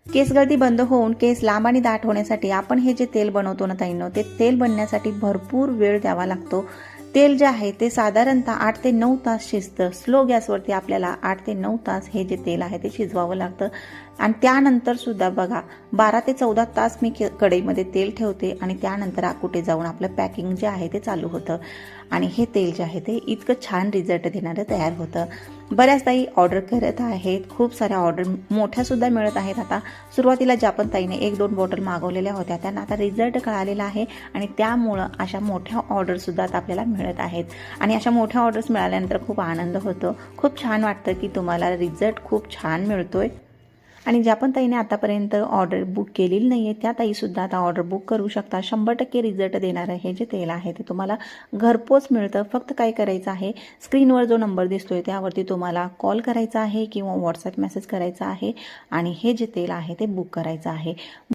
केस गळती बंद होऊन केस लांब आणि दाट होण्यासाठी आपण हे जे तेल बनवतो ना ताईंनो, ते तेल बनण्यासाठी भरपूर वेळ द्यावा लागतो. तेल जे आहे ते साधारणतः 8 ते 9 तास शिजतं. स्लो गॅसवरती आपल्याला 8 ते 9 तास हे जे तेल आहे ते शिजवावं लागतं. आणि त्यानंतर सुद्धा बघा 12 ते 14 तास मी कढईमध्ये तेल ठेवते आणि त्यानंतर कुठे जाऊन आपलं पॅकिंग जे आहे ते चालू होतं. आणि हे तेल जे आहे ते इतकं छान रिझल्ट देणारं तयार होतं. बऱ्याच ताई ऑर्डर करत आहेत, खूप साऱ्या ऑर्डर मोठ्यासुद्धा मिळत आहेत. आता सुरुवातीला ज्या पण ताईने 1-2 बॉटल मागवलेल्या होत्या त्यांना आता रिझल्ट कळालेला आहे आणि त्यामुळं अशा मोठ्या ऑर्डरसुद्धा आता आपल्याला मिळत आहेत. आणि अशा मोठ्या ऑर्डर्स मिळाल्यानंतर खूप आनंद होतो, खूप छान वाटतं की तुम्हाला रिझल्ट खूप छान मिळतोय. आणि ज्या पण ताईने आतापर्यंत ऑर्डर बुक केलेली नाही आहे त्या ताईसुद्धा आता ऑर्डर बुक करू शकता. 100% रिझल्ट देणारं हे जे तेल आहे ते तुम्हाला घरपोच मिळतं. फक्त काय करायचं आहे, स्क्रीनवर जो नंबर दिसतोय त्यावरती तुम्हाला कॉल करायचा आहे किंवा व्हॉट्सॲप मेसेज करायचा आहे आणि हे जे तेल आहे ते बुक करायचं आहे.